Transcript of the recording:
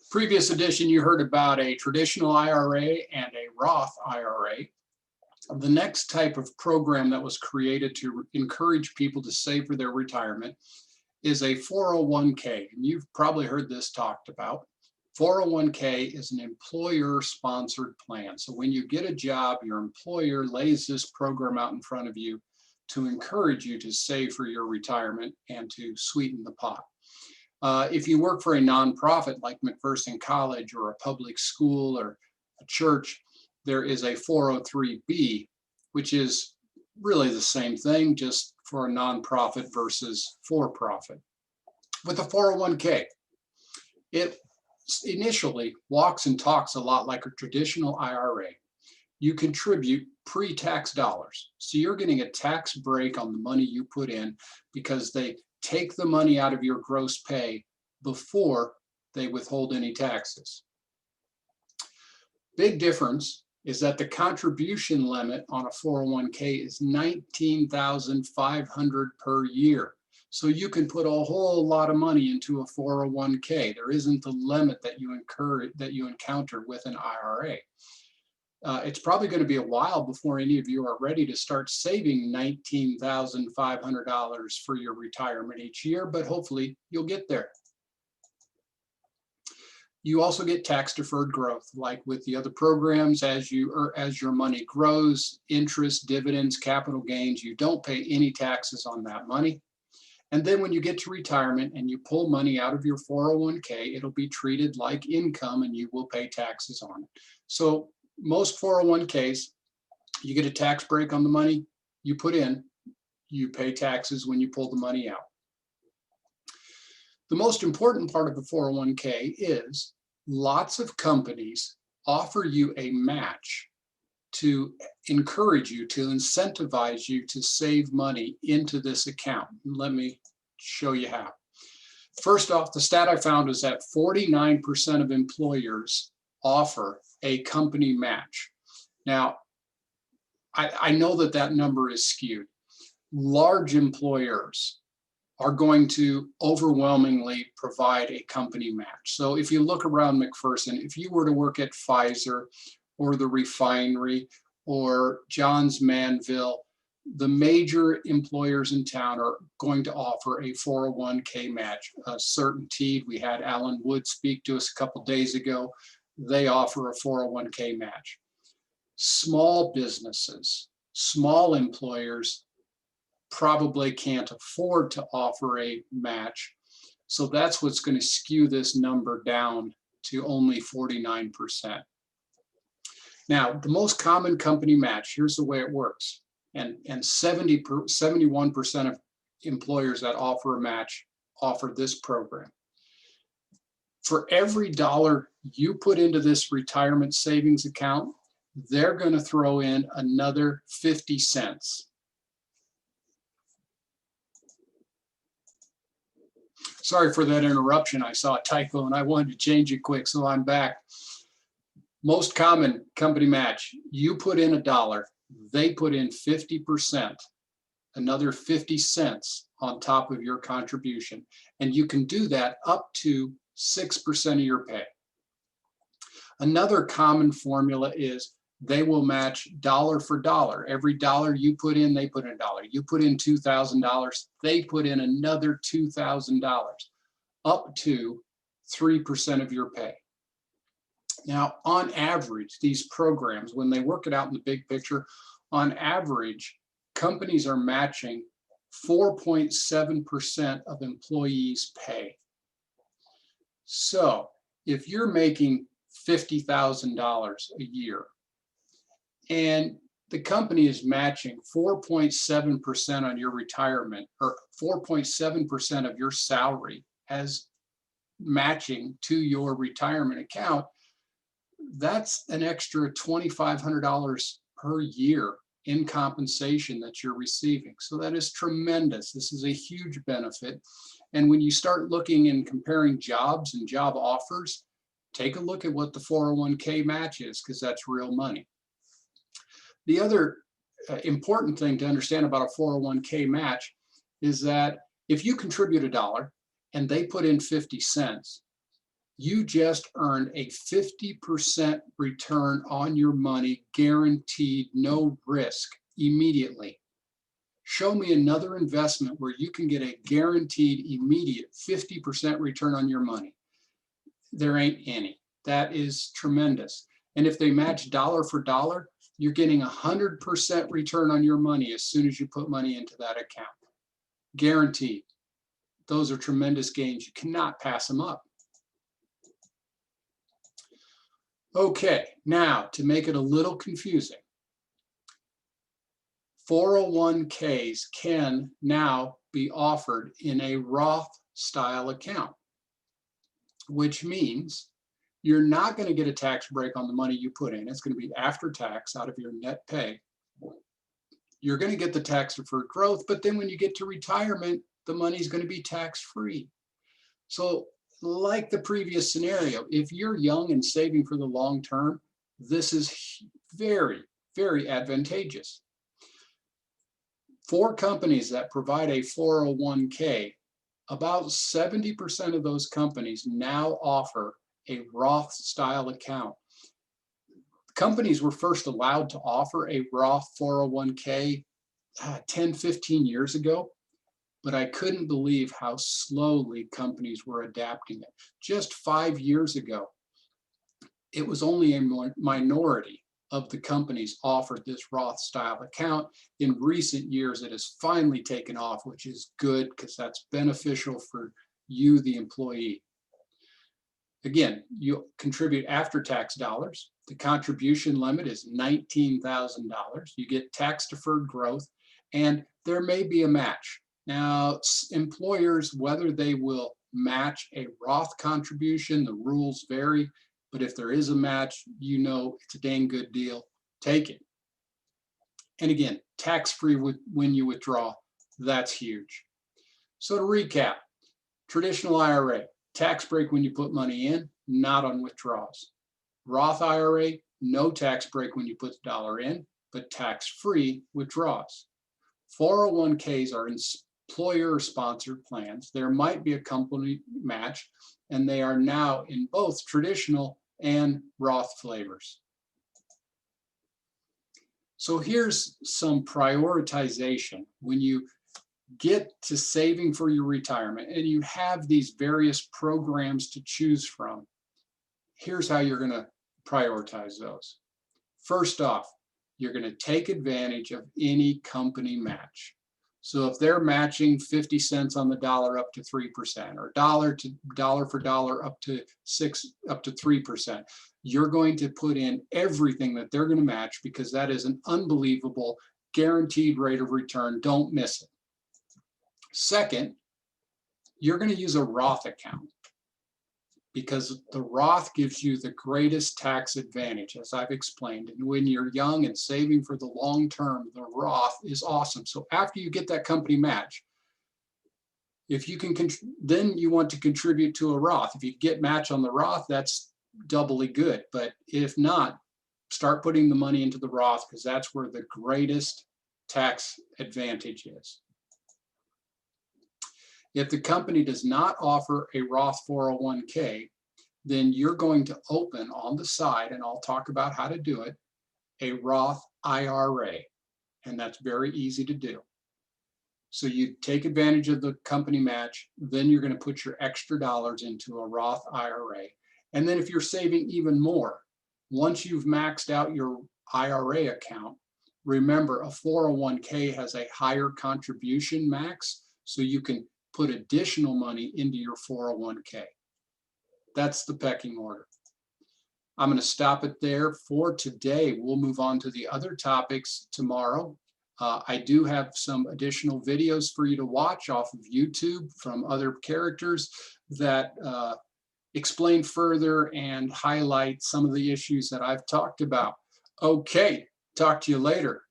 Previous edition, you heard about a traditional IRA and a Roth IRA. The next type of program that was created to encourage people to save for their retirement is a 401k. And you've probably heard this talked about. 401k is an employer-sponsored plan. So when you get a job, your employer lays this program out in front of you to encourage you to save for your retirement and to sweeten the pot. If you work for a nonprofit like McPherson College or a public school or a church, there is a 403b, which is really the same thing, just for a nonprofit versus for-profit. With a 401k, it initially walks and talks a lot like a traditional IRA. You contribute pre-tax dollars. So you're getting a tax break on the money you put in because they take the money out of your gross pay before they withhold any taxes. Big difference is that the contribution limit on a 401k is $19,500 per year. So you can put a whole lot of money into a 401k. There isn't the limit that you encounter with an IRA. It's probably going to be a while before any of you are ready to start saving $19,500 for your retirement each year, but hopefully you'll get there. You also get tax deferred growth, like with the other programs. As your money grows, interest, dividends, capital gains, you don't pay any taxes on that money. And then when you get to retirement and you pull money out of your 401k, it'll be treated like income and you will pay taxes on it. So most 401ks, you get a tax break on the money you put in, you pay taxes when you pull the money out. The most important part of the 401k is lots of companies offer you a match to encourage you, to incentivize you to save money into this account. Let me show you how. First off, the stat I found is that 49% of employers offer a company match. Now, I know that that number is skewed. Large employers are going to overwhelmingly provide a company match. So if you look around McPherson, if you were to work at Pfizer or the refinery or Johns Manville, the major employers in town are going to offer a 401k match. Certainty, we had Alan Wood speak to us a couple days ago. They offer a 401k match. Small businesses, small employers probably can't afford to offer a match. So that's what's going to skew this number down to only 49%. Now, the most common company match, here's the way it works. And 71% of employers that offer a match offer this program. For every dollar you put into this retirement savings account, they're going to throw in another 50 cents. Sorry for that interruption. I saw a typo and I wanted to change it quick, so I'm back. Most common company match, you put in $1, they put in 50%, another 50 cents on top of your contribution. And you can do that up to 6% of your pay. Another common formula is they will match dollar for dollar. Every dollar you put in, they put in $1. You put in $2,000, they put in another $2,000, up to 3% of your pay. Now, on average, these programs, when they work it out in the big picture, on average, companies are matching 4.7% of employees' pay. So if you're making $50,000 a year and the company is matching 4.7% on your retirement, or 4.7% of your salary as matching to your retirement account, that's an extra $2,500 per year in compensation that you're receiving. So that is tremendous. This is a huge benefit. And when you start looking and comparing jobs and job offers, take a look at what the 401k match is, because that's real money. The other important thing to understand about a 401k match is that if you contribute $1 and they put in 50 cents, You just earned a 50% return on your money, guaranteed, no risk, immediately. Show me another investment where you can get a guaranteed immediate 50% return on your money. There ain't any. That is tremendous. And if they match dollar for dollar, you're getting 100% return on your money as soon as you put money into that account. Guaranteed. Those are tremendous gains. You cannot pass them up. Okay, now to make it a little confusing, 401ks can now be offered in a Roth style account, which means you're not going to get a tax break on the money you put in. It's going to be after tax out of your net pay. You're going to get the tax deferred growth, but then when you get to retirement, the money is going to be tax free. So like the previous scenario, if you're young and saving for the long term, this is very, very advantageous. For companies that provide a 401k, about 70% of those companies now offer a Roth style account. Companies were first allowed to offer a Roth 401k 10, 15 years ago, but I couldn't believe how slowly companies were adapting it. Just 5 years ago, it was only a minority of the companies offered this Roth style account. In recent years, it has finally taken off, which is good because that's beneficial for you, the employee. Again, you contribute after-tax dollars. The contribution limit is $19,000. You get tax-deferred growth, and there may be a match. Now, employers, whether they will match a Roth contribution, the rules vary, but if there is a match, you know it's a dang good deal. Take it. And again, tax-free when you withdraw, that's huge. So to recap, traditional IRA, tax break when you put money in, not on withdrawals. Roth IRA, no tax break when you put the dollar in, but tax-free withdrawals. 401ks are employer-sponsored plans. There might be a company match, and they are now in both traditional and Roth flavors. So here's some prioritization when you get to saving for your retirement and you have these various programs to choose from. Here's how you're going to prioritize those. First off, you're going to take advantage of any company match. So if they're matching 50 cents on the dollar up to 3%, or dollar for dollar up to 3%, you're going to put in everything that they're going to match because that is an unbelievable guaranteed rate of return. Don't miss it. Second, you're going to use a Roth account because the Roth gives you the greatest tax advantage, as I've explained. And when you're young and saving for the long term, the Roth is awesome. So after you get that company match, if you can, then you want to contribute to a Roth. If you get match on the Roth, that's doubly good. But if not, start putting the money into the Roth because that's where the greatest tax advantage is. If the company does not offer a Roth 401k, then you're going to open on the side, and I'll talk about how to do it, a Roth IRA, and that's very easy to do. So you take advantage of the company match, then you're going to put your extra dollars into a Roth IRA. And then if you're saving even more, once you've maxed out your IRA account, remember a 401k has a higher contribution max, so you can put additional money into your 401k. That's the pecking order. I'm going to stop it there for today. We'll move on to the other topics tomorrow. I do have some additional videos for you to watch off of YouTube from other characters that explain further and highlight some of the issues that I've talked about. Okay, talk to you later.